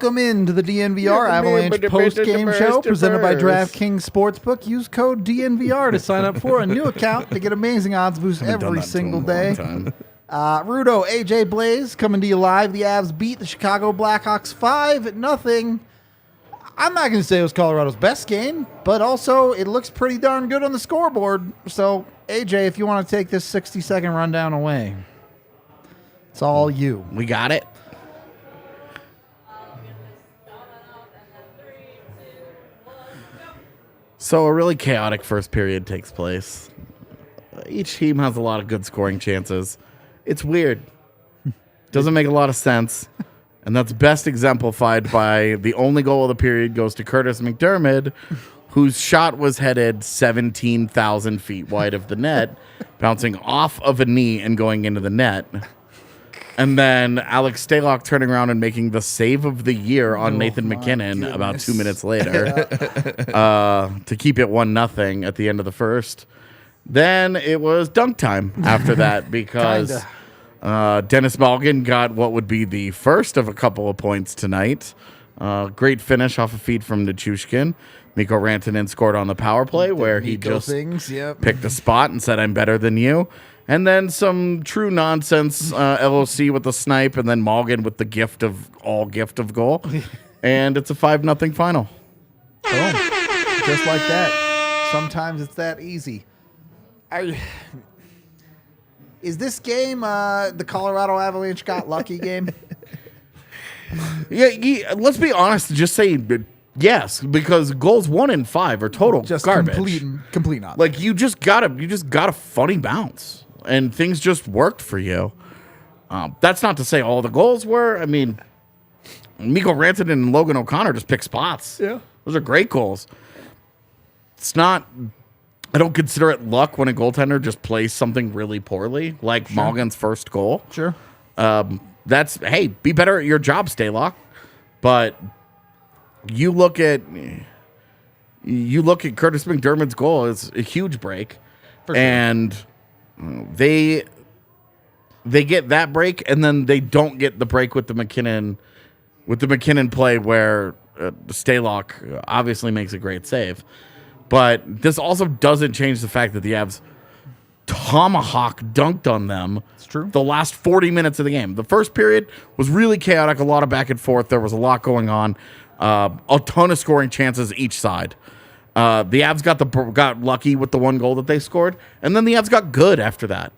Welcome into the DNVR Avalanche post-game show presented by DraftKings Sportsbook. Use code DNVR to sign up for a new account to get amazing odds boosts every single day. Rudo, AJ Blaze coming to you live. The Avs beat the Chicago Blackhawks 5-0. I'm not going to say it was Colorado's best game, but also it looks pretty darn good on the scoreboard. So, AJ, if you want to take this 60-second rundown away, it's all you. We got it. So a really chaotic first period takes place. Each team has a lot of good scoring chances. It's weird. Doesn't make a lot of sense. And that's best exemplified by the only goal of the period goes to Curtis McDermott, whose shot was headed 17,000 feet wide of the net, bouncing off of a knee and going into the net. And then Alex Stalock turning around and making the save of the year on Nathan McKinnon about 2 minutes later to keep it 1-0 at the end of the first. Then it was dunk time after that because Denis Malgin got what would be the first of a couple of points tonight. Great finish off a feed from Nichushkin. Mikko Rantanen scored on the power play where he just picked a spot and said, "I'm better than you." And then some true nonsense LOC with the snipe, and then Malgin with the gift of goal. And it's a 5-0 final. Boom. Just like that. Sometimes it's that easy. Is this game the Colorado Avalanche got lucky game? Yeah, let's be honest. Just say yes, because goals 1 and 5 are total just garbage. Complete nonsense. Like you just got a funny bounce, and things just worked for you. That's not to say all the goals were. I mean, Mikko Rantanen and Logan O'Connor just pick spots. Yeah, those are great goals. It's not. I don't consider it luck when a goaltender just plays something really poorly, like Malgin's first goal. Sure. That's, hey, be better at your job, Stalock. But you look at Curtis McDermott's goal, it's a huge break. For sure. And they get that break, and then they don't get the break with the McKinnon play where Stalock obviously makes a great save. But this also doesn't change the fact that the Avs tomahawk dunked on them. It's true. The last 40 minutes of the game. The first period was really chaotic, a lot of back and forth. There was a lot going on, a ton of scoring chances each side. The Avs got lucky with the one goal that they scored, and then the Avs got good after that.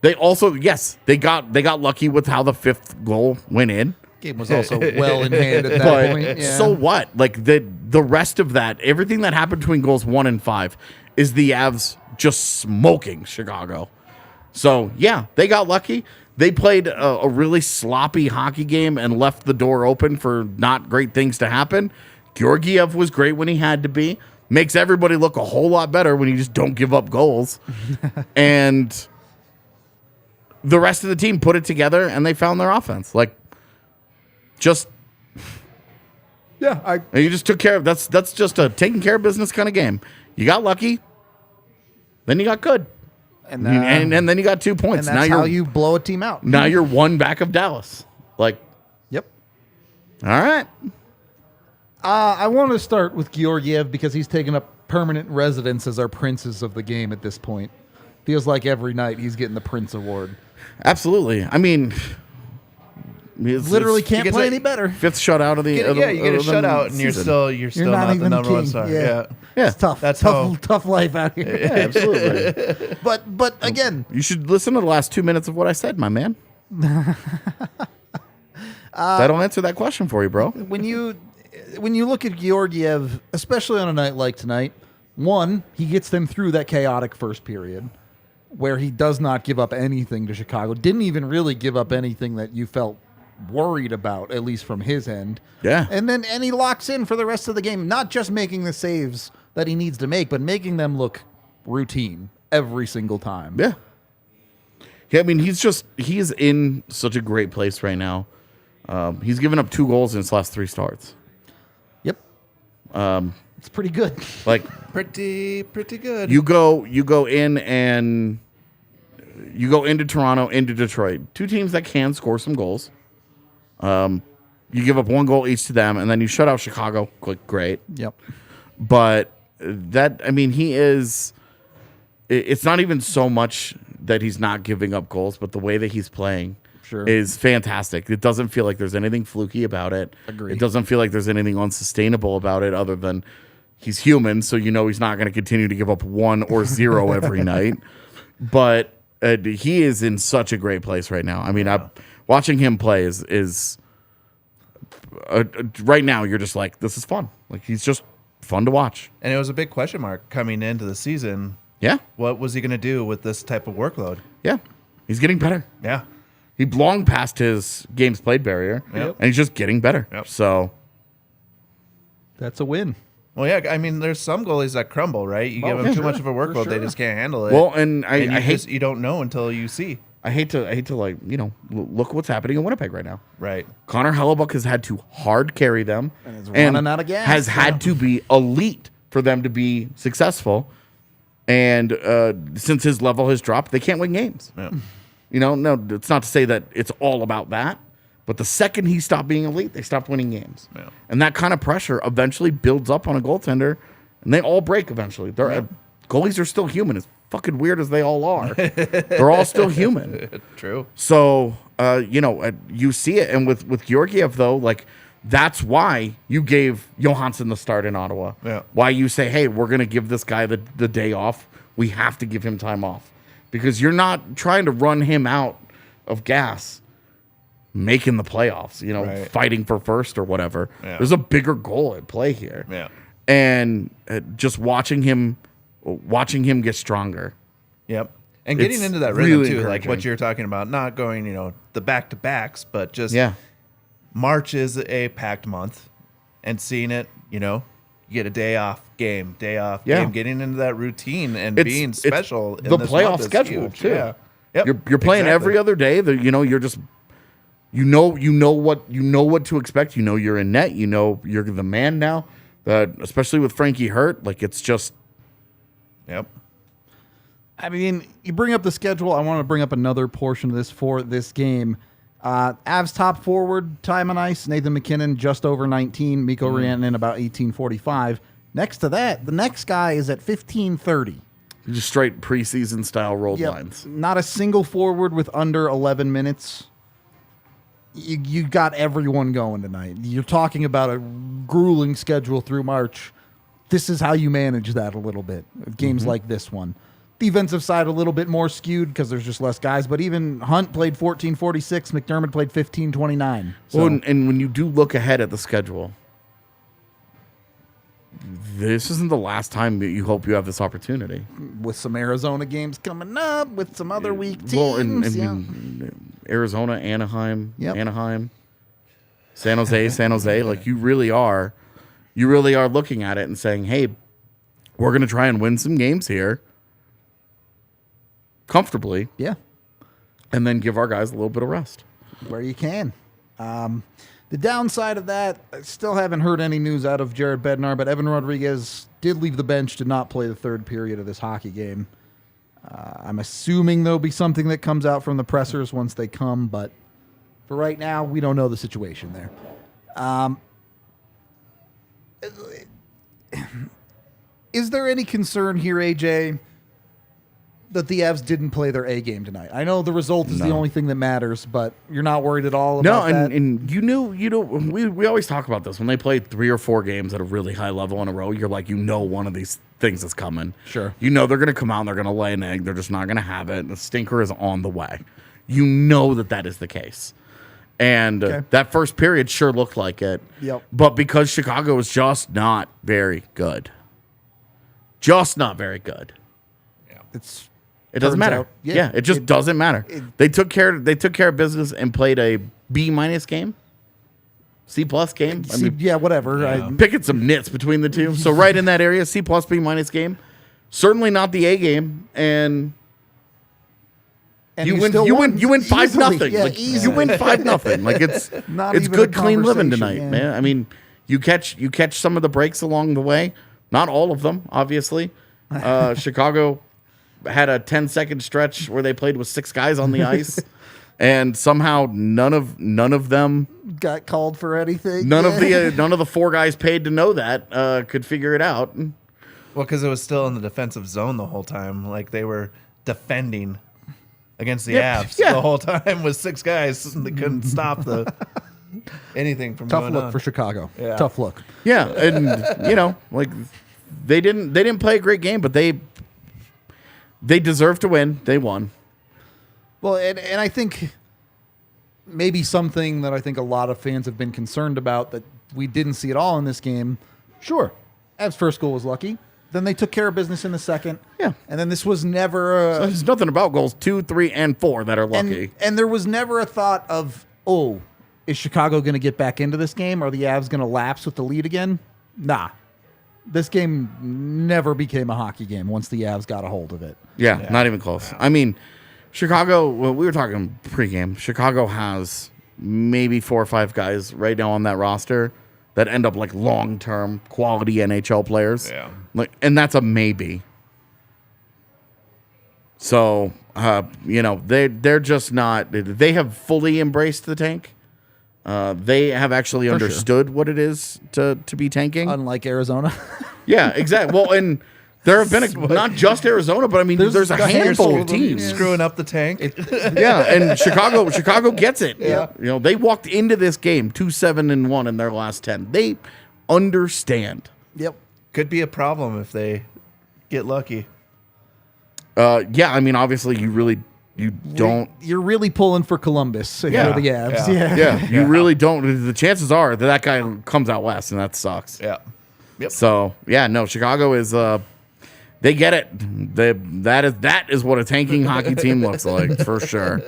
They also, they got lucky with how the fifth goal went in. Game was also well in hand at that point. Yeah. So what? Like the rest of that, everything that happened between goals 1 and 5 is the Avs just smoking Chicago. So yeah, they got lucky. They played a really sloppy hockey game and left the door open for not great things to happen. Georgiev was great when he had to be. Makes everybody look a whole lot better when you just don't give up goals. And the rest of the team put it together and they found their offense. Like, just you just took care of that's just a taking care of business kind of game. You got lucky, then you got good, and then you got 2 points. And that's how you blow a team out. Now you're one back of Dallas. Like, yep. All right. I want to start with Georgiev because he's taken up permanent residence as our princes of the game at this point. Feels like every night he's getting the Prince Award. Absolutely. I mean, literally can't play any better. Fifth shutout of the you get a shutout and you're still not the number one star. Yeah. It's tough. That's tough life out here. Yeah, absolutely. But again, you should listen to the last 2 minutes of what I said, my man. That'll answer that question for you, bro. When you look at Georgiev, especially on a night like tonight, one, he gets them through that chaotic first period, where he does not give up anything to Chicago. Didn't even really give up anything that you felt worried about, at least from his end. Yeah. And he locks in for the rest of the game, not just making the saves that he needs to make, but making them look routine every single time. Yeah. Yeah, I mean, he's in such a great place right now. He's given up 2 goals in his last 3 starts. Yep. It's pretty good. Like pretty good. You go into Toronto, into Detroit. 2 teams that can score some goals. You give up 1 goal each to them, and then you shut out Chicago. Great. Yep. But he is. It's not even so much that he's not giving up goals, but the way that he's playing is fantastic. It doesn't feel like there's anything fluky about it. Agreed. It doesn't feel like there's anything unsustainable about it other than he's human, so he's not going to continue to give up 1 or 0 every night. But he is in such a great place right now. I mean, watching him play is right now you're just like, this is fun. Like, he's just fun to watch. And it was a big question mark coming into the season. Yeah. What was he going to do with this type of workload? Yeah. He's getting better. Yeah. He long passed his games played barrier, and he's just getting better. Yep. So that's a win. Well, yeah, I mean, there's some goalies that crumble, right? You give them too much of a workload, they just can't handle it. Well, and I hate you don't know until you see. I hate to like, look what's happening in Winnipeg right now. Right. Connor Hellebuck has had to hard carry them and is running out of gas. Has had to be elite for them to be successful. And since his level has dropped, they can't win games. Yeah. No, it's not to say that it's all about that. But the second he stopped being elite, they stopped winning games. Yeah. And that kind of pressure eventually builds up on a goaltender, and they all break eventually. Goalies are still human, as fucking weird as they all are. They're all still human. True. So, you see it. And with Georgiev, though, like, that's why you gave Johansson the start in Ottawa. Yeah. Why you say, hey, we're going to give this guy the day off. We have to give him time off. Because you're not trying to run him out of gas making the playoffs, right. Fighting for first or whatever. Yeah. There's a bigger goal at play here. Yeah. And just watching him get stronger. Yep. And getting into that rhythm too, like what you're talking about, not going, the back-to-backs, but just March is a packed month, and seeing it, you get a day off game, game, getting into that routine and being special. The playoff schedule too. Yeah. Yep. You're playing every other day. You're just you know what to expect. You're in net. You're the man now. Especially with Frankie hurt, like it's just. Yep. I mean, you bring up the schedule. I want to bring up another portion of this for this game. Avs top forward, time on ice, Nathan McKinnon, just over 19. Mikko Rantanen, about 18:45. Next to that, the next guy is at 15:30. Just straight preseason style rolled lines. Not a single forward with under 11 minutes. You got everyone going tonight. You're talking about a grueling schedule through March. This is how you manage that a little bit. Games like this one. Defensive side a little bit more skewed because there's just less guys. But even Hunt played 14:46. McDermott played 15:29. So. Well, and when you do look ahead at the schedule, this isn't the last time that you hope you have this opportunity. With some Arizona games coming up, with some other weak teams. Well, and Arizona, Anaheim, San Jose. Like you really are looking at it and saying, hey, we're going to try and win some games here comfortably. Yeah. And then give our guys a little bit of rest. Where you can. The downside of that, I still haven't heard any news out of Jared Bednar, but Evan Rodriguez did leave the bench, did not play the third period of this hockey game. I'm assuming there'll be something that comes out from the pressers once they come, but for right now, we don't know the situation there. Is there any concern here, AJ, that the Avs didn't play their A game tonight? I know the result is the only thing that matters, but you're not worried at all about that? No, and we always talk about this. When they played 3 or 4 games at a really high level in a row, you're like, one of these things is coming. Sure. They're going to come out and they're going to lay an egg. They're just not going to have it. The stinker is on the way. You know that is the case. And that first period sure looked like it. Yep. But because Chicago is just not very good. Just not very good. Yeah. It doesn't matter. It just doesn't matter. They took care of business and played a B- game. C+ game. Whatever. Picking some nits between the two. So right in that area, C+, B- game. Certainly not the A game. And you win 5-0. Yeah, you win 5-0. Like it's good clean living tonight, man. I mean, you catch some of the breaks along the way. Not all of them, obviously. Chicago had a 10-second stretch where they played with 6 guys on the ice, And somehow none of them got called for anything. None of the 4 guys paid to know that could figure it out. Well, because it was still in the defensive zone the whole time. Like they were defending against the Avs the whole time with 6 guys. And they couldn't stop anything from Tough going look on. for Chicago. Yeah. Tough look. Yeah, and like they didn't play a great game, but they deserved to win. They won. Well, and I think maybe something that I think a lot of fans have been concerned about that we didn't see at all in this game. Sure, Avs' first goal was lucky. Then they took care of business in the second. Yeah. And then this was never So there's nothing about goals 2, 3, and 4 that are lucky. And there was never a thought of, oh, is Chicago going to get back into this game? Are the Avs going to lapse with the lead again? Nah. This game never became a hockey game once the Avs got a hold of it. Yeah, not even close. I mean, Chicago, well, we were talking pregame. Chicago has maybe 4 or 5 guys right now on that roster that end up like long-term quality NHL players. Yeah. Like, and that's a maybe. So, they're just not, they have fully embraced the tank. They have actually understood what it is to be tanking. Unlike Arizona. Yeah, exactly. Well, and there have been not just Arizona, but I mean, there's a handful of teams screwing up the tank. Yeah, and Chicago gets it. Yeah. They walked into this game 2-7-1 in their last 10. They understand. Yep. Could be a problem if they get lucky. Yeah, I mean, obviously, you don't. You're really pulling for Columbus if you're the Avs. Yeah, you really don't. The chances are that guy comes out west, and that sucks. Yeah. Yep. So no, Chicago is. They get it. That is what a tanking hockey team looks like for sure.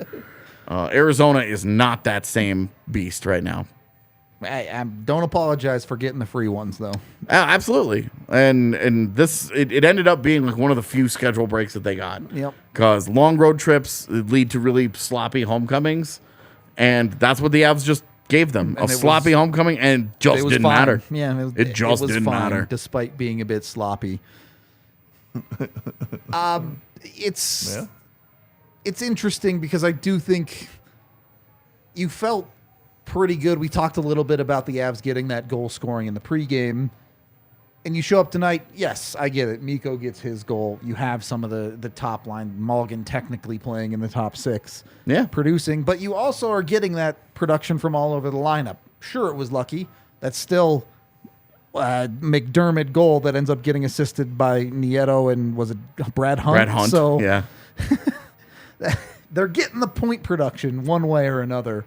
Arizona is not that same beast right now. I don't apologize for getting the free ones though. Absolutely, and this it ended up being like one of the few schedule breaks that they got. Yep. Because long road trips lead to really sloppy homecomings, and that's what the Avs just gave them, a sloppy homecoming, and just didn't matter. Yeah, it just was didn't fine, matter, despite being a bit sloppy. It's interesting because I do think you felt pretty good. We talked a little bit about the Avs getting that goal scoring in the pregame. And you show up tonight, yes, I get it. Mikko gets his goal. You have some of the top line, Malgin technically playing in the top 6, producing. But you also are getting that production from all over the lineup. Sure, it was lucky. That's still McDermott goal that ends up getting assisted by Nieto and was it Brad Hunt? Brad Hunt, so yeah. They're getting the point production one way or another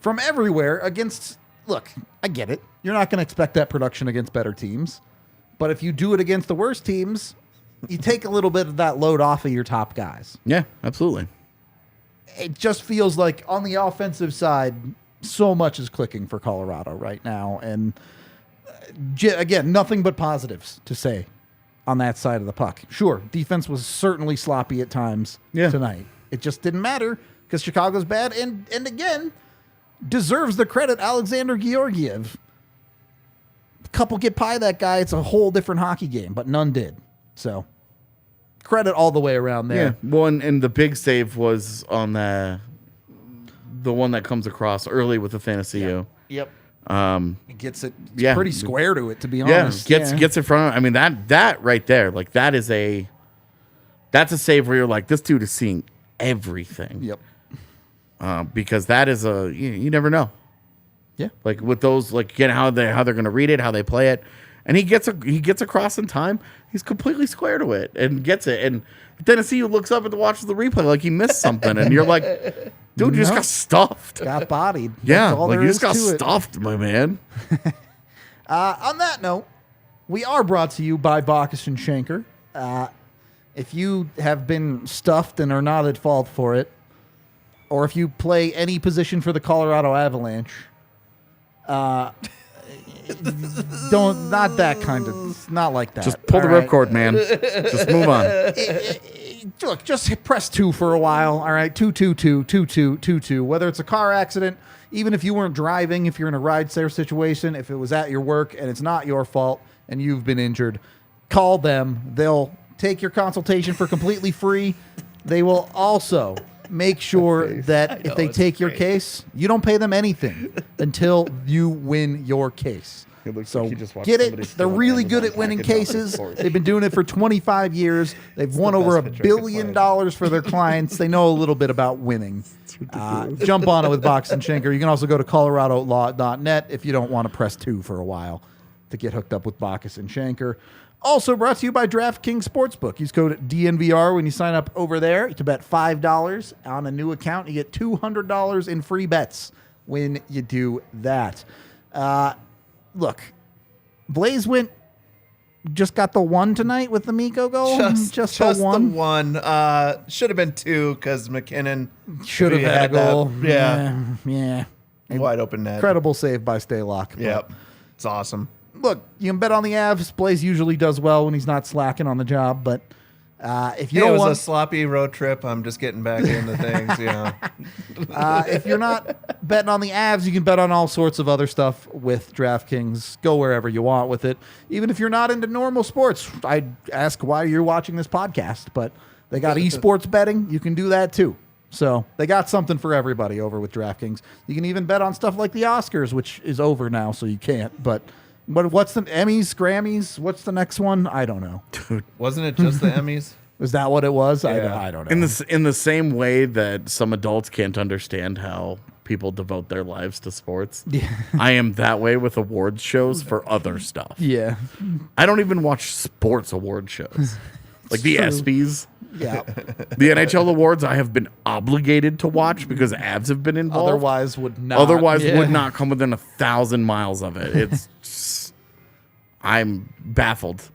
from everywhere against, look, I get it. You're not going to expect that production against better teams. But if you do it against the worst teams, you take a little bit of that load off of your top guys. Yeah, absolutely. It just feels like on the offensive side, so much is clicking for Colorado right now. And again, nothing but positives to say on that side of the puck. Sure, defense was certainly sloppy at times tonight. It just didn't matter because Chicago's bad. And again, deserves the credit, Alexandar Georgiev. Couple get pie that guy, it's a whole different hockey game, but none did. So credit all the way around there. Yeah, well, and the big save was on the one that comes across early with the fantasy. Yep. He gets it pretty square to it, to be honest. Gets in front of. I mean, that right there, like that's a save where you're like, this dude is seeing everything. Yep. Because that is you never know. Yeah. Like with those, like again, how they're going to read it, how they play it, and he gets across in time. He's completely square to it and gets it. And Tennessee looks up and watches the replay like he missed something, and you're like, dude, you just got stuffed. Got bodied. Yeah, like you just got stuffed, my man. On that note, we are brought to you by Bacchus and Schenker. If you have been stuffed and are not at fault for it, or if you play any position for the Colorado Avalanche, not that kind of, not like that. Just pull the ripcord, man. Just move on. Look, just press 2 for a while. All right, 222. Whether it's a car accident, even if you weren't driving, if you're in a ride-share situation, if it was at your work and it's not your fault and you've been injured, call them. They'll take your consultation for completely free. They will also make sure that if they take your case, you don't pay them anything until you win your case. So like get it. They're really good at winning cases. They've been doing it for 25 years. They've won over $1 billion for their clients. They know a little bit about winning. Jump on it with Box and Schenker. You can also go to coloradolaw.net if you don't want to press 2 for a while to get hooked up with Bacchus and Schenker. Also brought to you by DraftKings Sportsbook. Use code DNVR when you sign up over there to bet $5 on a new account. You get $200 in free bets when you do that. Look, Blaze just got the 1 tonight with the Miko goal. Just the one. Should have been 2 because McKinnon should have had a goal. Yeah. Wide open net. Incredible save by Staylock. Yep. It's awesome. Look, you can bet on the Avs. Blaze usually does well when he's not slacking on the job, but if you don't it was want a sloppy road trip. I'm just getting back into things, if you're not betting on the Avs, you can bet on all sorts of other stuff with DraftKings. Go wherever you want with it. Even if you're not into normal sports, I'd ask why you're watching this podcast, but they got esports betting. You can do that too. So they got something for everybody over with DraftKings. You can even bet on stuff like the Oscars, which is over now, so you can't, but what's the Emmys, Grammys? What's the next one? I don't know. Dude, wasn't it just the Emmys? Is that what it was? Yeah. I don't know. In the same way that some adults can't understand how people devote their lives to sports, I am that way with awards shows for other stuff. Yeah. I don't even watch sports award shows. Like the ESPYs. Yeah. The NHL awards I have been obligated to watch because Avs have been involved. Otherwise would not come within 1,000 miles of it. It's just, I'm baffled.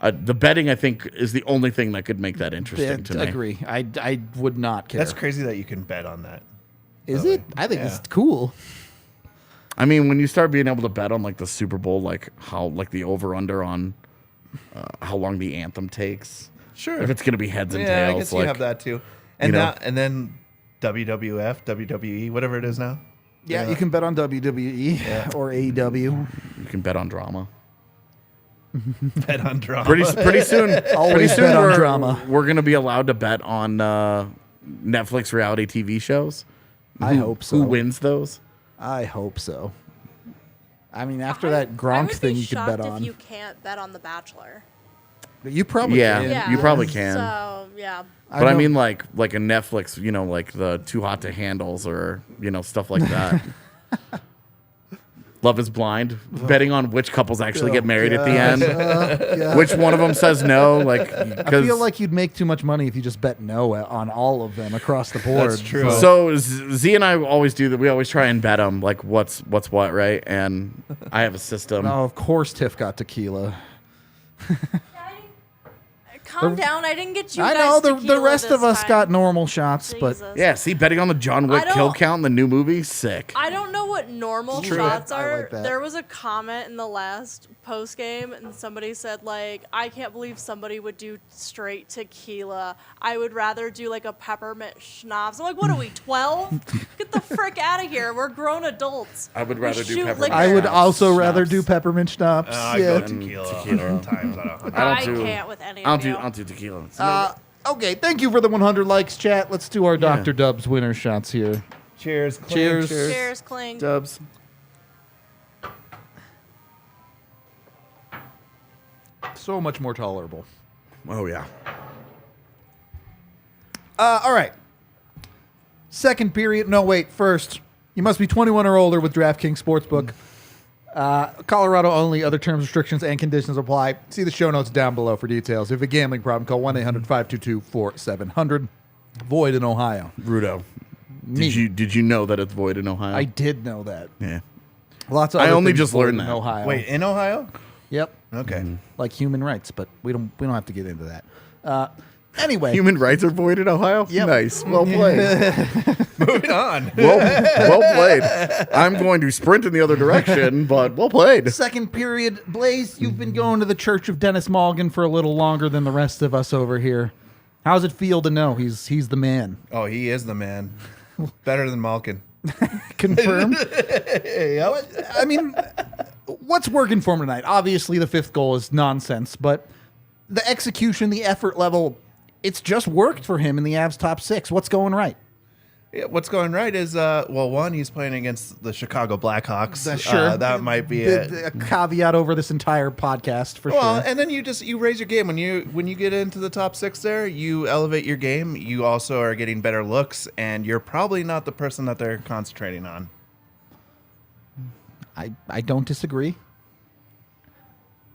The betting, I think, is the only thing that could make that interesting to me. I agree. I would not care. That's crazy that you can bet on that. Is it? I think it's cool. I mean, when you start being able to bet on like the Super Bowl, like how like the over under on how long the anthem takes. Sure. If it's going to be heads and tails. tails. I guess you have that too. And and then WWF, WWE, whatever it is now. Yeah, you can bet on WWE or AEW. You can bet on drama. Bet on drama. Pretty soon. Always bet on drama. We're going to be allowed to bet on Netflix reality TV shows. I hope so. Who wins those? I hope so. I mean, after that Gronk thing, you could bet on. If you can't bet on The Bachelor. You probably can. You probably can. So, yeah. But I mean, like a Netflix, like the Too Hot to Handles or, stuff like that. Love is Blind. Betting on which couples actually get married at the end. Which one of them says no. I feel like you'd make too much money if you just bet no on all of them across the board. That's true. So Z and I always do that. We always try and bet them, like what's what, right? And I have a system. No, of course Tiff got tequila. Calm down. I didn't get you I guys know the rest of us time. got normal shots, Jesus. But yeah, see, betting on the John Wick kill count in the new movie, sick. I don't know what normal shots are. like that. There was a comment in the last post game, and somebody said I can't believe somebody would do straight tequila. I would rather do like a peppermint schnapps. I'm like, what are we, 12? Get the frick out of here. We're grown adults. I would rather do peppermint. I would also rather do peppermint schnapps. I go tequila. Times out of 100. I can't with any of you. I'll do tequila. Okay, thank you for the 100 likes, chat. Let's do our Dr. Dubs winner shots here. Cheers. Cheers. Cheers, Kling. Dubs. So much more tolerable. Oh, yeah. All right. Second period. No, wait. First, you must be 21 or older with DraftKings Sportsbook. Colorado only. Other terms, restrictions, and conditions apply. See the show notes down below for details. If you have a gambling problem, call 1-800-522-4700. Void in Ohio. Rudo. Did you know that it's void in Ohio? I did know that. Yeah. Lots of. I other only things just void learned in that. Ohio. Wait, in Ohio? Yep. Okay. Like human rights, but we don't have to get into that. Anyway, human rights are void in Ohio. Yep. Nice. Well played. Moving on. Well played. I'm going to sprint in the other direction, but well played. Second period, Blaze. You've been going to the Church of Denis Malgin for a little longer than the rest of us over here. How's it feel to know he's the man? Oh, he is the man. Better than Malkin. Confirmed. I mean, what's working for him tonight? Obviously, the fifth goal is nonsense, but the execution, the effort level, it's just worked for him in the Avs top six. What's going right? Yeah, what's going right is, one, he's playing against the Chicago Blackhawks. Sure. That might be a caveat over this entire podcast for well, sure. and then you raise your game when you get into the top 6 there. You elevate your game. You also are getting better looks, and you're probably not the person that they're concentrating on. I don't disagree.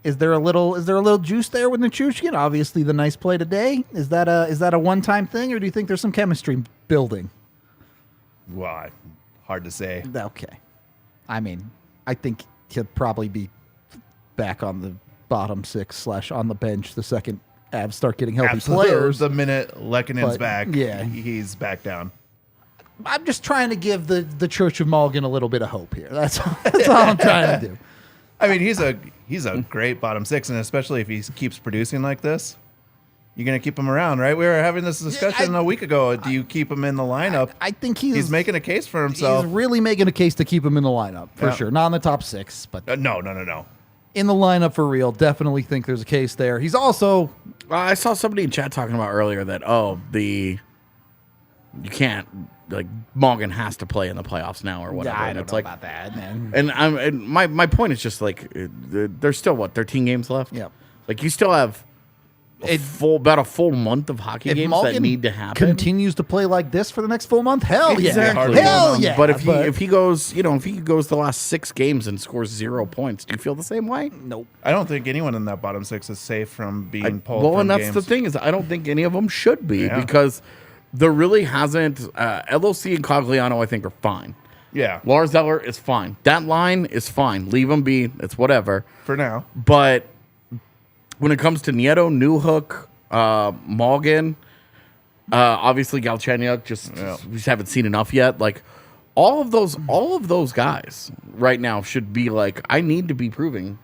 Is there a little juice there with Nichushkin? Obviously, the nice play today. Is that a one-time thing, or do you think there's some chemistry building? Well, hard to say. Okay. I mean, I think he'll probably be back on the bottom 6 / on the bench the second Avs start getting healthy players. The minute Lekkonen's back, yeah, he's back down. I'm just trying to give the Church of Malgin a little bit of hope here. That's all I'm trying to do. I mean, he's a great bottom 6, and especially if he keeps producing like this, you're going to keep him around, right? We were having this discussion a week ago. Do you keep him in the lineup? I think he's making a case for himself. He's really making a case to keep him in the lineup, for sure. Not in the top 6, but... No. In the lineup for real. Definitely think there's a case there. He's also... I saw somebody in chat talking about earlier that, you can't... Like, Malgin has to play in the playoffs now or whatever. I don't know about that, man. And my point is just, like, there's still, 13 games left? Yep. Like, you still have... about a full month of hockey games Malgin that need to happen. Continues to play like this for the next full month? Hell exactly. Yeah. Hell yeah. But if he goes the last 6 games and scores 0 points, do you feel the same way? Nope. I don't think anyone in that bottom 6 is safe from being pulled. Well, from and that's games. the thing is, I don't think any of them should be because there really hasn't. LOC and Cogliano, I think, are fine. Yeah. Lars Eller is fine. That line is fine. Leave them be. It's whatever for now. But when it comes to Nieto, Newhook, Malgin, obviously Galchenyuk, we just haven't seen enough yet. Like all of those guys right now should be like, I need to be proving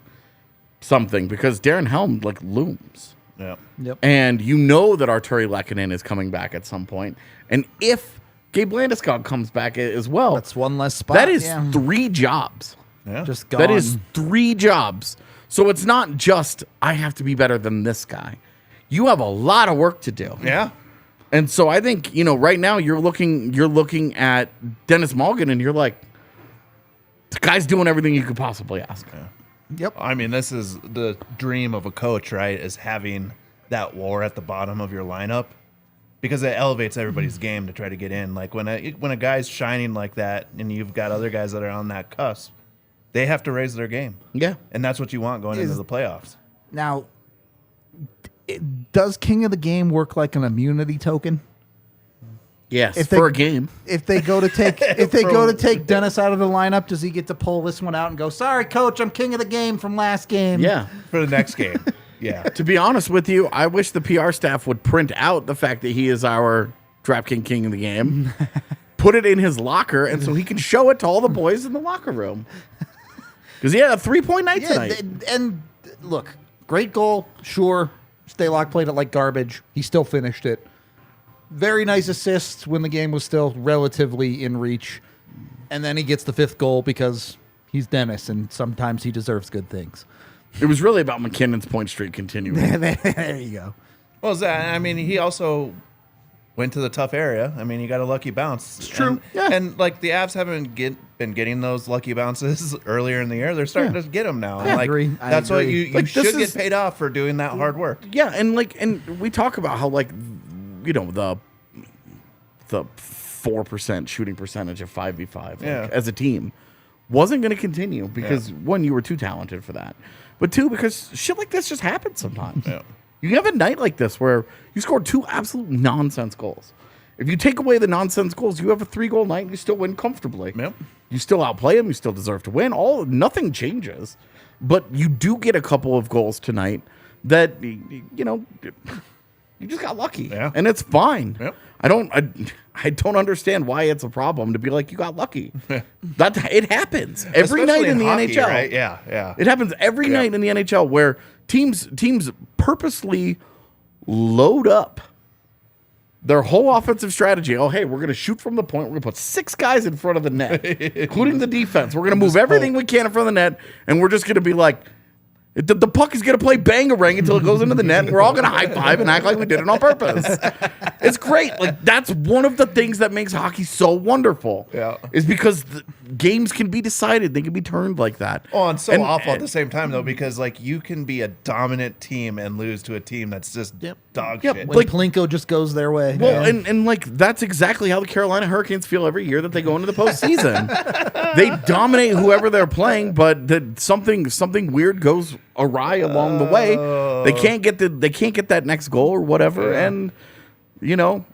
something because Darren Helm looms. Yeah. Yep. And you know that Arturi Lekkonen is coming back at some point. And if Gabe Landeskog comes back as well, that's one less spot. That is 3 jobs. Yeah. Just gone. That is 3 jobs. So it's not just I have to be better than this guy. You have a lot of work to do. Yeah. And so I think, right now you're looking at Denis Malgin and you're like, the guy's doing everything you could possibly ask. Yeah. Yep. I mean, this is the dream of a coach, right? Is having that war at the bottom of your lineup because it elevates everybody's game to try to get in. Like when a guy's shining like that and you've got other guys that are on that cusp, they have to raise their game. Yeah. And that's what you want going into the playoffs. Now, does King of the Game work like an immunity token? Yes, for a game. If they go to take Dennis out of the lineup, does he get to pull this one out and go, "Sorry, coach, I'm king of the game from last game"? Yeah, for the next game. Yeah. To be honest with you, I wish the PR staff would print out the fact that he is our DraftKings king of the game, put it in his locker, and so he can show it to all the boys in the locker room. Because he had a 3-point night tonight. And look, great goal, sure. Stalock played it like garbage. He still finished it. Very nice assists when the game was still relatively in reach. And then he gets the 5th goal because he's Dennis, and sometimes he deserves good things. It was really about McKinnon's point streak continuing. There you go. Well, he also went to the tough area. I mean, he got a lucky bounce. It's true. And the Avs haven't been getting those lucky bounces earlier in the year. They're starting to get them now. I agree. That's why you should get paid off for doing that hard work. Yeah, and we talk about how the 4% shooting percentage of 5v5 as a team wasn't going to continue because one, you were too talented for that, but 2, because shit like this just happens sometimes. Yeah. You have a night like this where you score 2 absolute nonsense goals. If you take away the nonsense goals, you have a 3-goal night and you still win comfortably. Yep. You still outplay them. You still deserve to win. Nothing changes, but you do get a couple of goals tonight that you just got lucky, and it's fine. Yep. I don't understand why it's a problem to be like you got lucky. That it happens every Especially night in the hockey, NHL. right? Yeah. It happens every night in the NHL where teams purposely load up their whole offensive strategy. Oh, hey, we're going to shoot from the point. We're going to put 6 guys in front of the net, including the defense. We're going to move everything we can in front of the net, and we're just going to be like, The puck is going to play bang-a-rang until it goes into the net, and we're all going to high-five and act like we did it on purpose. It's great. Like, that's one of the things that makes hockey so wonderful. Yeah. Is because the games can be decided. They can be turned like that. Oh, and so awful at the same time, though, because, like, you can be a dominant team and lose to a team that's just dog shit. When Plinko just goes their way. Well, and like, that's exactly how the Carolina Hurricanes feel every year that they go into the postseason. They dominate whoever they're playing, but something weird goes awry along the way. They can't get that next goal or whatever, and you know,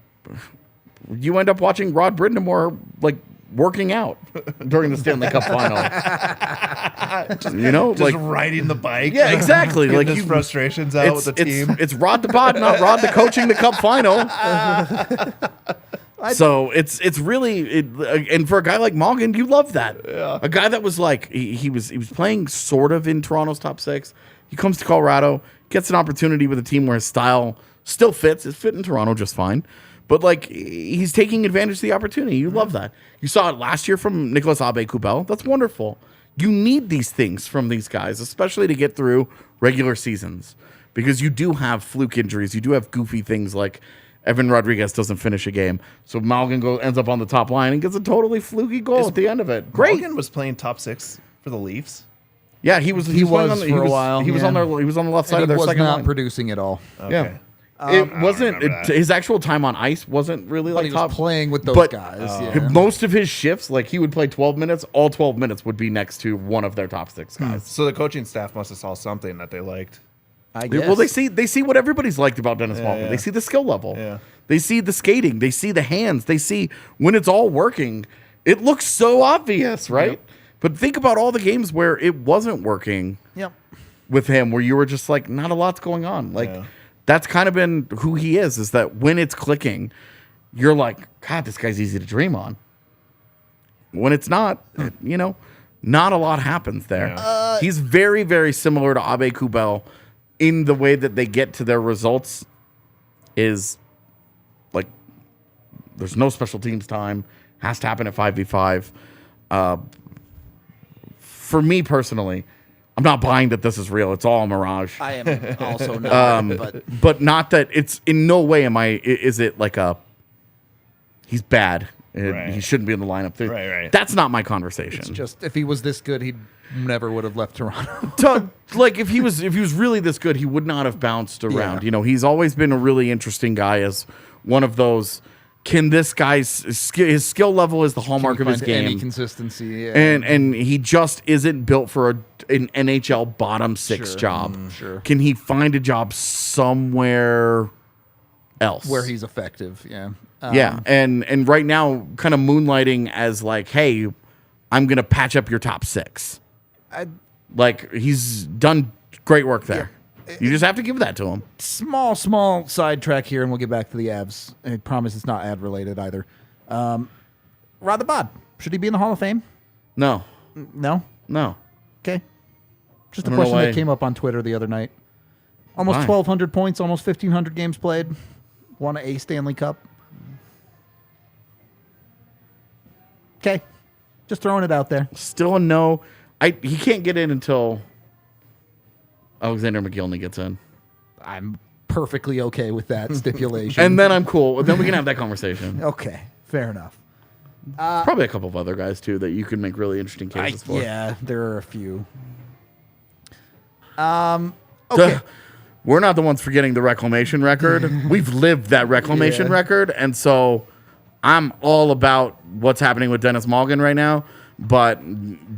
you end up watching Rod Brindamore like working out during the Stanley Cup final. Just riding the bike. Yeah, exactly. Like his frustrations out with the team. It's Rod the Bod, not Rod the coaching the Cup final. So it's really and for a guy like Malgin, you love that. Yeah. A guy that was like he was playing sort of in Toronto's top six. He comes to Colorado, gets an opportunity with a team where his style still fits. It's fit in Toronto just fine. But like he's taking advantage of the opportunity. You love that. You saw it last year from Nicolas Aube-Kubel. That's wonderful. You need these things from these guys, especially to get through regular seasons, because you do have fluke injuries. You do have goofy things like Evan Rodriguez doesn't finish a game, so Malgin ends up on the top line and gets a totally fluky goal at the end of it. Great. Malgin was playing top six for the Leafs. Yeah, he was for a while. He was on the left side of their second line. He was not producing at all. Okay. Yeah. It wasn't his actual time on ice wasn't really like he top. was playing with those guys. Most of his shifts, like he would play 12 minutes. All 12 minutes would be next to one of their top six guys. So the coaching staff must have saw something that they liked. I guess. Well, they see what everybody's liked about Denis Malgin. Yeah. They see the skill level. Yeah. They see the skating. They see the hands. They see when it's all working. It looks so obvious, right? Yep. But think about all the games where it wasn't working. Yep. With him, where you were just like, not a lot's going on. Like that's kind of been who he is that when it's clicking, you're like, God, this guy's easy to dream on. When it's not, not a lot happens there. Yeah. He's very, very similar to Aube-Kubel in the way that they get to their results is like there's no special teams time, has to happen at 5v5. For me personally, I'm not buying that this is real. It's all a mirage. I am also not. But not that it's in no way is it like he's bad. Right. He shouldn't be in the lineup. Right. That's not my conversation. It's just if he was this good, he never would have left Toronto. Like if he was really this good, he would not have bounced around. Yeah. He's always been a really interesting guy as one of those. Can this guy's his skill level is the hallmark of his game? Any consistency, yeah. And he just isn't built for an NHL bottom six job. Sure. Can he find a job somewhere else where he's effective? Yeah. Yeah, and right now, kind of moonlighting as like, hey, I'm gonna patch up your top six. Like he's done great work there. Yeah. You just have to give that to him. Small sidetrack here, and we'll get back to the Avs. I promise it's not ad related either. Rod the Bod, should he be in the Hall of Fame? No. No. Okay. Just a question that came up on Twitter the other night. Almost 1,200 points, almost 1,500 games played. Won a Stanley Cup. Okay. Just throwing it out there. Still a no. He can't get in until Alexander McGillney gets in. I'm perfectly okay with that stipulation. And then I'm cool. Then we can have that conversation. Okay. Fair enough. Probably a couple of other guys, too, that you can make really interesting cases for. Yeah, there are a few. Okay. We're not the ones forgetting the reclamation record. We've lived that reclamation record. And so I'm all about what's happening with Denis Malgin right now. But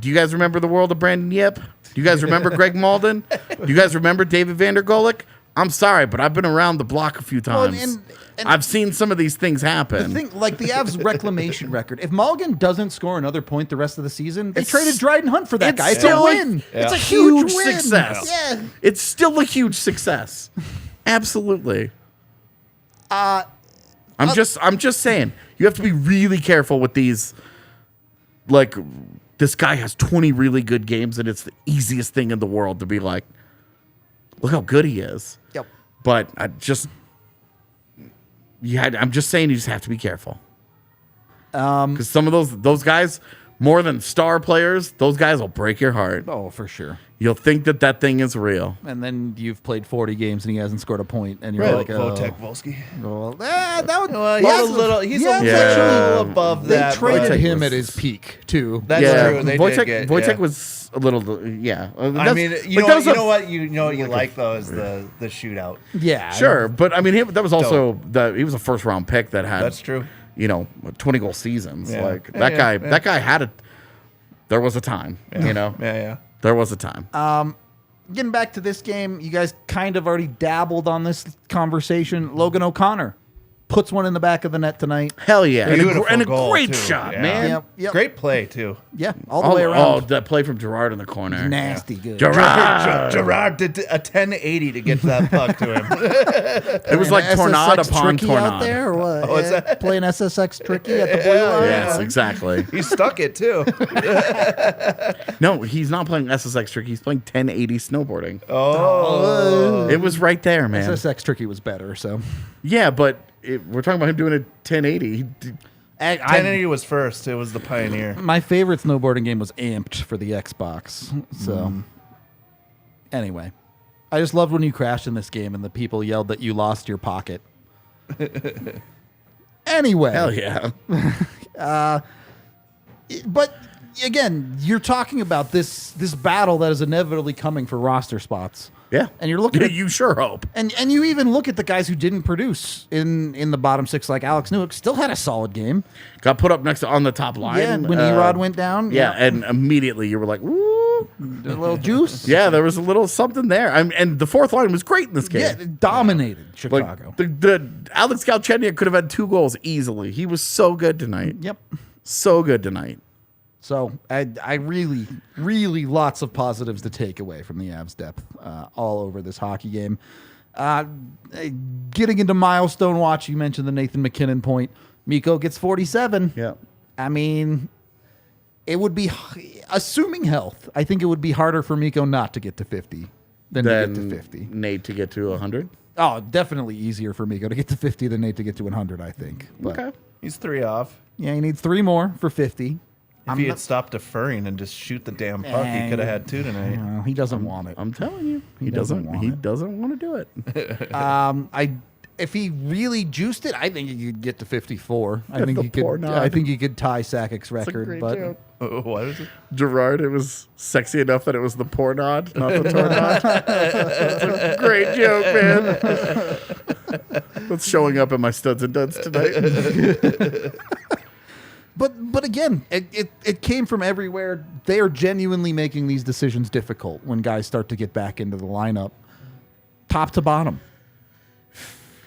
do you guys remember the world of Brandon Yip? Do you guys remember Greg Malden? Do you guys remember David Vander Golick? I'm sorry, but I've been around the block a few times. Well, and I've seen some of these things happen. The thing, like the Avs reclamation record, if Malgin doesn't score another point the rest of the season, they traded Dryden Hunt for that guy. It's a win. Yeah. It's a huge win. Success. Yeah. It's still a huge success. Absolutely. I'm just saying, you have to be really careful with these. Like, this guy has 20 really good games, and it's the easiest thing in the world to be like, look how good he is. Yep. But I'm just saying you just have to be careful. Because some of those guys, more than star players, those guys will break your heart. Oh, for sure. You'll think that thing is real. And then you've played 40 games and he hasn't scored a point, and you're like, Wojtek Wolski. Well, that would. He's a little above that. They traded Wojtek him was- at his peak too. That's true. They Wojtek was a little, I mean, you know what you like though is the shootout. Yeah, sure, but I mean, that was also he was a first round pick that had. That's true. 20 goal seasons. Yeah. Like that guy had it. There was a time. Yeah. There was a time. Getting back to this game, you guys kind of already dabbled on this conversation. Logan O'Connor puts one in the back of the net tonight. Hell yeah. And a goal, great too. shot, Yeah. man. Yep. Great play too. Yeah, all the way around. Oh, that play from Gerard in the corner. Nasty good. Gerard did a 1080 to get that puck to him. It was like tornado SSX upon tricky tornado. out there, or what? What's that? Playing SSX tricky at the blue line. Yes, exactly. He stuck it too. No, he's not playing SSX trick. He's playing 1080 snowboarding. Oh. It was right there, man. SSX tricky was better, so. Yeah, but we're talking about him doing a 1080. 1080 was first. It was the Pioneer. My favorite snowboarding game was Amped for the Xbox. So, anyway, I just loved when you crashed in this game and the people yelled that you lost your pocket. Anyway. Hell yeah. But again, you're talking about this battle that is inevitably coming for roster spots. Yeah. And you're looking at you sure hope. And you even look at the guys who didn't produce in the bottom six, like Alex Newhook, still had a solid game. Got put up next on the top line. Yeah, when Erod went down. Yeah, and immediately you were like, "Ooh, a little juice." Yeah, there was a little something there. And the fourth line was great in this game. Yeah, it dominated Chicago. Like the Alex Galchenyuk could have had 2 goals easily. He was so good tonight. Yep. So good tonight. So I really, really lots of positives to take away from the Avs depth all over this hockey game. Getting into milestone watch, you mentioned the Nathan McKinnon point. Mikko gets 47. Yeah. I mean, it would be, assuming health, I think it would be harder for Mikko not to get to 50 than to get to 50. Nate to get to 100? Oh, definitely easier for Mikko to get to 50 than Nate to get to 100, I think. But, Okay. He's 3 off. yeah, he needs 3 more for 50. If he had stopped deferring and just shoot the damn puck, he could have had 2 tonight. He doesn't want it. I'm telling you. He doesn't doesn't want to do it. If he really juiced it, I think he could get to 54. I Get think the he could. poor nod. I think he could tie Sakic's record. great But joke. What is it? Gerard, it was sexy enough that it was the poor nod, not the tor nod. That's a great joke, man. That's showing up in my studs and duds tonight. But again, it came from everywhere. They are genuinely making these decisions difficult when guys start to get back into the lineup, top to bottom.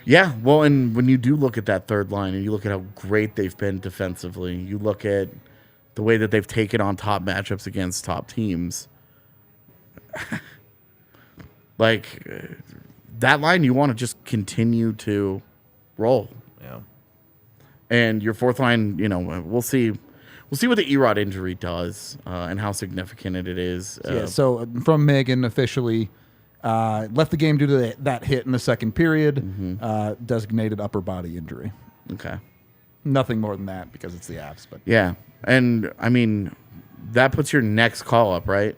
Yeah, well, and when you do look at that third line and you look at how great they've been defensively, you look at the way that they've taken on top matchups against top teams. Like, that line, you want to just continue to roll. Yeah. And your fourth line, we'll see. We'll see what the Erod injury does and how significant it is. So from Megan officially left the game due to that hit in the second period, designated upper body injury. Okay. Nothing more than that because it's the Avs. But Yeah, and I mean, that puts your next call up, right?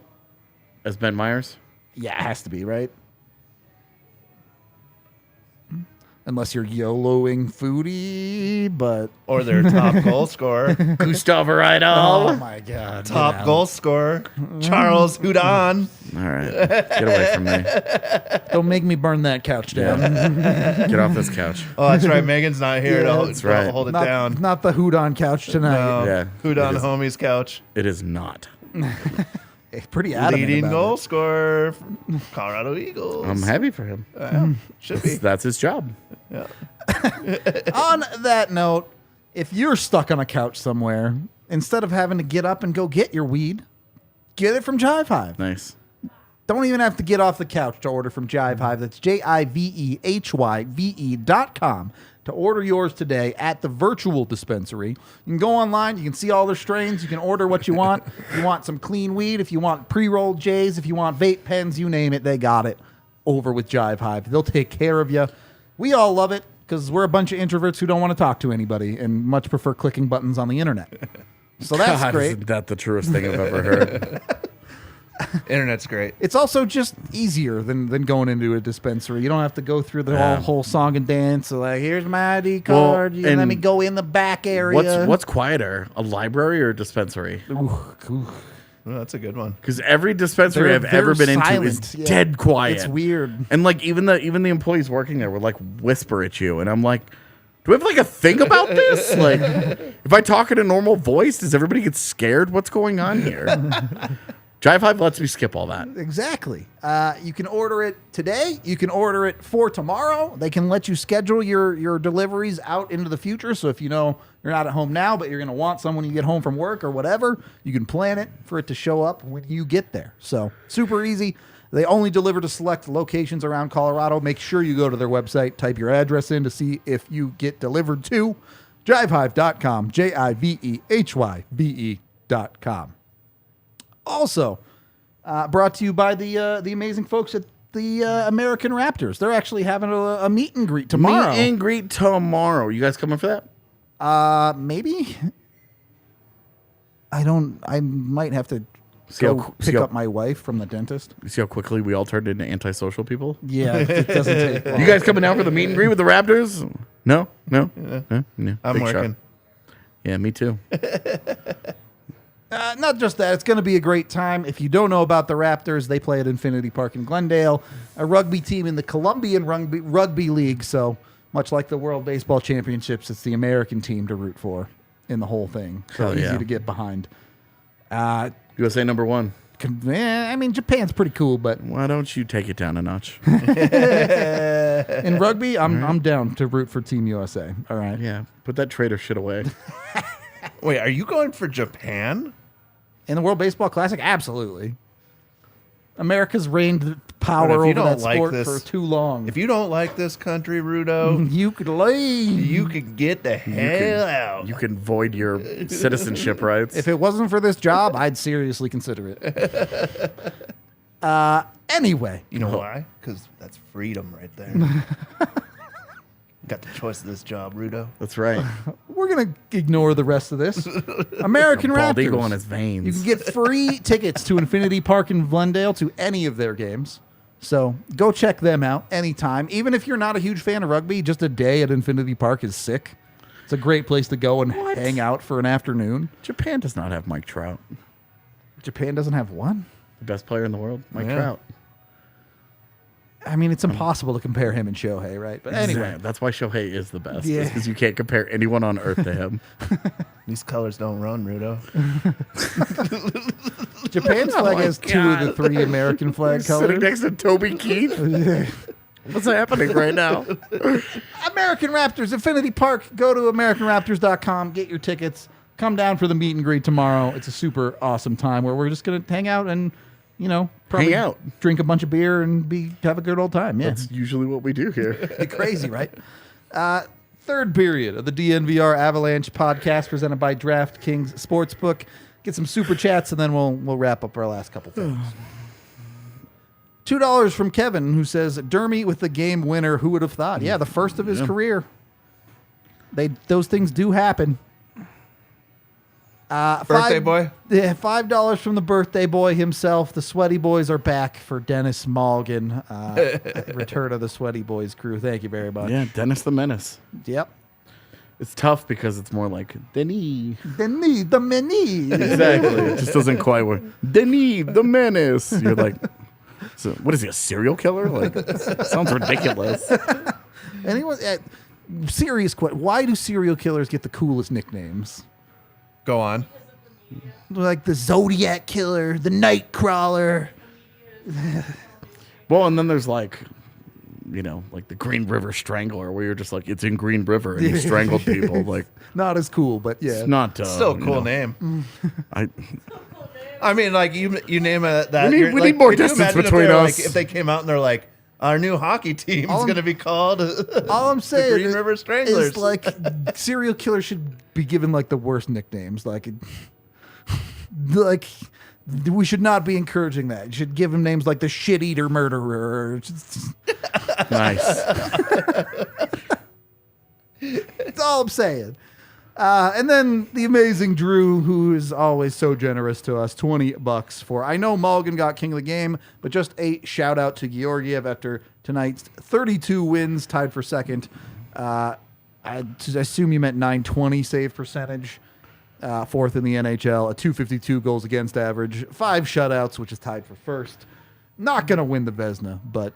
As Ben Myers? yeah, it has to be, right? Unless you're YOLOing Foodie, but Or their top goal scorer. Gustav oh Rydahl. my god, Top goal scorer. Charles Hudon. All right, get away from me. Don't make me burn that couch down. Get off this couch. Oh, that's right. Megan's not here to hold, that's right. hold it not, down. not the Hudon couch tonight. No. Yeah, Hudon it is. homie's couch. It is not. Pretty adamant Leading about goal it. scorer from Colorado Eagles. I'm happy for him. Should be. That's his job. On that note, if you're stuck on a couch somewhere, instead of having to get up and go get your weed, get it from Jive Hive. Nice. Don't even have to get off the couch to order from Jive Hive. That's JIVEHYVE.com to order yours today at the virtual dispensary. You can go online. You can see all their strains. You can order what you want. If you want some clean weed, if you want pre-rolled J's, if you want vape pens, you name it, they got it over with Jive Hive. They'll take care of you. We all love it because we're a bunch of introverts who don't want to talk to anybody and much prefer clicking buttons on the internet. So that's God, great. Isn't that the truest thing I've ever heard? Internet's great. It's also just easier than going into a dispensary. You don't have to go through the whole song and dance. So like, here's my ID card. Well, and let me go in the back area. What's quieter, a library or a dispensary? Oh, that's a good one. Because every dispensary I've ever been into is dead quiet. It's weird. And like even the employees working there would like whisper at you, and I'm like, do we have like a thing about this? Like, if I talk in a normal voice, does everybody get scared? What's going on here? Drive Hive lets me skip all that. Exactly. You can order it today. You can order it for tomorrow. They can let you schedule your deliveries out into the future. So if you know you're not at home now, but you're going to want some when you get home from work or whatever, you can plan it for it to show up when you get there. So super easy. They only deliver to select locations around Colorado. Make sure you go to their website, type your address in to see if you get delivered to drivehive.com, JIVEHYVE.com. Also, brought to you by the amazing folks at the American Raptors. They're actually having a meet and greet tomorrow. Meet and greet tomorrow. You guys coming for that? Maybe. I might have to pick up my wife from the dentist. You see how quickly we all turned into antisocial people? Yeah, it doesn't take long. You guys coming down for the meet and greet with the Raptors? No? No? No. I'm Big working. shot. Yeah, me too. Not just that, it's going to be a great time. If you don't know about the Raptors, they play at Infinity Park in Glendale, a rugby team in the Colombian Rugby League. So much like the World Baseball Championships, it's the American team to root for in the whole thing. So easy to get behind. USA number 1. I mean, Japan's pretty cool, but Why don't you take it down a notch? in rugby, I'm down to root for Team USA. All right. Yeah, put that traitor shit away. Wait, are you going for Japan? In the World Baseball Classic, absolutely. America's reigned power over that sport for too long. If you don't like this country, Rudo, you could leave. You could get the hell out. You can void your citizenship rights. If it wasn't for this job, I'd seriously consider it. Anyway. You know why? Because that's freedom right there. Got the choice of this job, Rudo. That's right. We're going to ignore the rest of this. American Raptors. Bald eagle on his veins. You can get free tickets to Infinity Park in Glendale to any of their games. So go check them out anytime. Even if you're not a huge fan of rugby, just a day at Infinity Park is sick. It's a great place to go and hang out for an afternoon. Japan does not have Mike Trout. Japan doesn't have one? The best player in the world, Mike Trout. I mean, it's impossible to compare him and Shohei, right? But anyway. That's why Shohei is the best. Yeah. Because you can't compare anyone on earth to him. These colors don't run, Rudo. Japan's flag has 2 of the 3 American flag colors. Sitting next to Toby Keith. What's happening right now? American Raptors, Infinity Park. Go to AmericanRaptors.com. Get your tickets. Come down for the meet and greet tomorrow. It's a super awesome time where we're just going to hang out and, probably hang out, drink a bunch of beer, and have a good old time. Yeah, that's usually what we do here. Crazy, right? Third period of the DNVR Avalanche podcast presented by DraftKings Sportsbook. Get some super chats, and then we'll wrap up our last couple things. $2 from Kevin, who says, Dermy with the game winner. Who would have thought? Yeah, the first of his career. Those things do happen. Birthday boy? Yeah, $5 from the birthday boy himself. The Sweaty Boys are back for Denis Malgin. Return of the Sweaty Boys crew. Thank you very much. Yeah, Dennis the Menace. Yep. It's tough because it's more like Denis the Menace. Exactly. It just doesn't quite work. Denis the Menace. You're like, so what is he, a serial killer? Like, sounds ridiculous. Anyone? Serious question. Why do serial killers get the coolest nicknames? Go on. Like the Zodiac Killer, the Night Crawler. Well, and then there's like the Green River Strangler, where you're just like, it's in Green River and you strangled people. Like, not as cool, but yeah, it's not. Still a cool name. I mean, like you name that. We need more distance between us. Like, if they came out and they're like, our new hockey team is going to be called. All I'm saying the Green River Stranglers. Is like serial killers should be given like the worst nicknames. Like we should not be encouraging that. You should give them names like the Shit Eater Murderer. Nice. That's all I'm saying. And then the amazing Drew, who is always so generous to us, $20 for. I know Malgin got king of the game, but just a shout out to Georgiev after tonight's 32 wins, tied for second. I assume you meant 920 save percentage. Fourth in the NHL, a .252 goals against average, 5 shutouts, which is tied for first. Not going to win the Vezina, but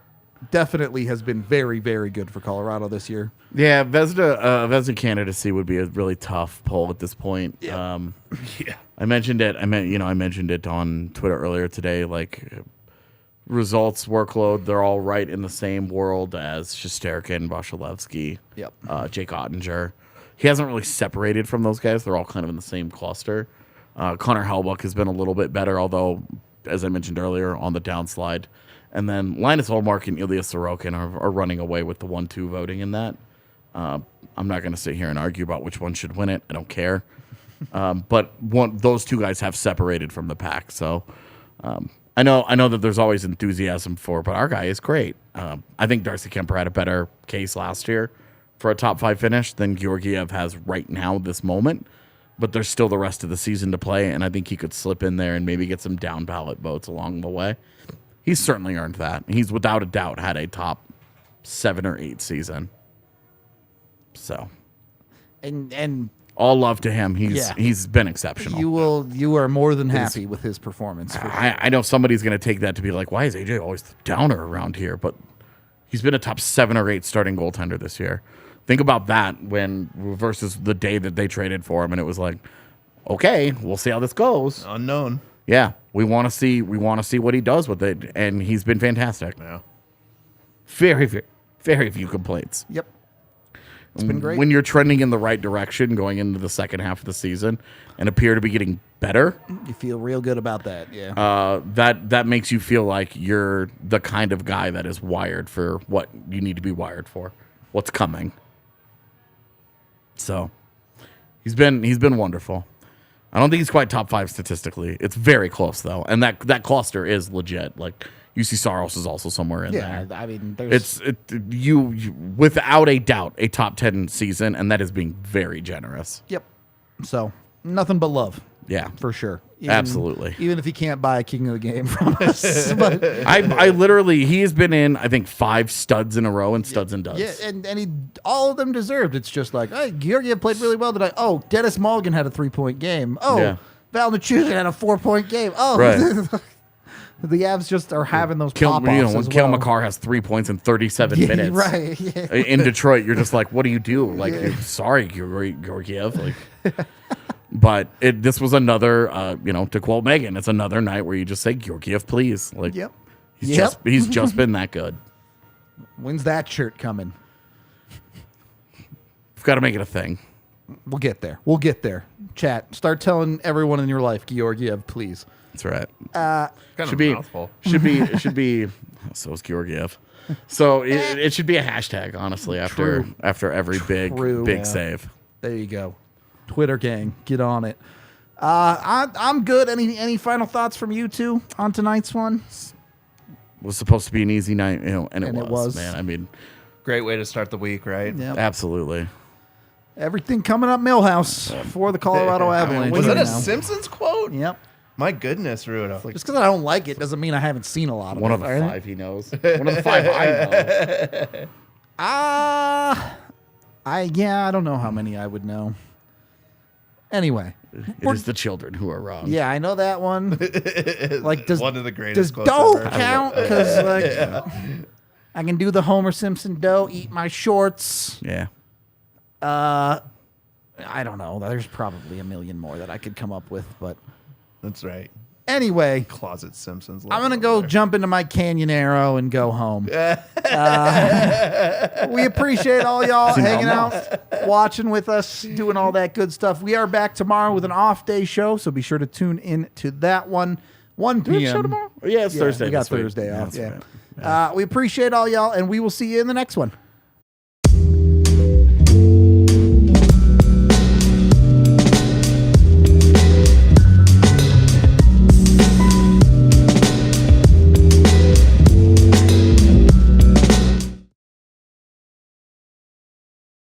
definitely has been very, very good for Colorado this year. Yeah, Vezina candidacy would be a really tough poll at this point. Yeah. I mentioned it. I mentioned it on Twitter earlier today. Like results, workload, they're all right in the same world as Shesterkin, Vasilevsky, Jake Ottinger. He hasn't really separated from those guys. They're all kind of in the same cluster. Connor Hellebuyck has been a little bit better, although, as I mentioned earlier, on the downslide. And then Linus Ullmark and Ilya Sorokin are running away with the 1-2 voting in that. I'm not going to sit here and argue about which one should win it. I don't care. But those two guys have separated from the pack. So I know that there's always enthusiasm for, but our guy is great. I think Darcy Kemper had a better case last year for a top 5 finish than Georgiev has right now, this moment. But there's still the rest of the season to play, and I think he could slip in there and maybe get some down ballot votes along the way. He's certainly earned that. He's without a doubt had a top 7 or 8 season. So, and all love to him. He's been exceptional. You are more than happy with his performance. I know somebody's going to take that to be like, why is AJ always the downer around here? But he's been a top 7 or 8 starting goaltender this year. Think about that versus the day that they traded for him, and it was like, okay, we'll see how this goes. Unknown. Yeah, we want to see what he does with it, and he's been fantastic. Yeah. Very, very, very few complaints. Yep. It's been great. When you're trending in the right direction going into the second half of the season and appear to be getting better, you feel real good about that. Yeah. That makes you feel like you're the kind of guy that is wired for what you need to be wired for, what's coming. So, he's been wonderful. I don't think he's quite top 5 statistically. It's very close though, and that cluster is legit. Like UC Saros is also somewhere in there. Yeah, I mean, there's you without a doubt a top 10 season, and that is being very generous. Yep. So nothing but love. Yeah, for sure. Absolutely. Even if he can't buy a king of the game from us. But I literally, he has been in, I think, 5 studs in a row and studs and duds. Yeah, and he all of them deserved. It's just like, hey, Georgiev played really well tonight. Oh, Denis Malgin had a 3-point game. Oh, yeah. Val Nichushkin had a 4-point game. Oh, right. The Avs just are having those pop-offs when Cale Makar has 3 points in 37 minutes. Right. Yeah. In Detroit, you're just like, what do you do? Like, sorry, Georgiev. Like, but this was another, to quote Megan, it's another night where you just say, Georgiev, please. Like, yep. He's just been that good. When's that shirt coming? We've got to make it a thing. We'll get there. Chat. Start telling everyone in your life, Georgiev, please. That's right. Should be mouthful. Should be. So is Georgiev. So it should be a hashtag, honestly, after every big save. There you go. Twitter gang, get on it. I'm good. Any final thoughts from you two on tonight's one? It was supposed to be an easy night, and it was. Man, I mean, great way to start the week, right? Yep. Absolutely. Everything coming up Millhouse for the Colorado Avalanche. Was that a Simpsons quote? Yep. My goodness, Rudo. Just because I don't like it doesn't mean I haven't seen a lot of it. One of the 5 he knows. One of the 5 I know. I don't know how many I would know. Anyway. It is the children who are wrong. Yeah, I know that one. Like, one of the greatest does dough count? Because I can do the Homer Simpson dough, eat my shorts. Yeah. I don't know. There's probably a million more that I could come up with, but that's right. Anyway, Closet Simpsons. I'm gonna go jump into my Canyon Arrow and go home. We appreciate all y'all hanging out, watching with us, doing all that good stuff. We are back tomorrow with an off-day show, so be sure to tune in to that one. 1 p.m. Do we have a show tomorrow? Yeah, it's Thursday. We got Thursday off. Yeah. We appreciate all y'all, and we will see you in the next one.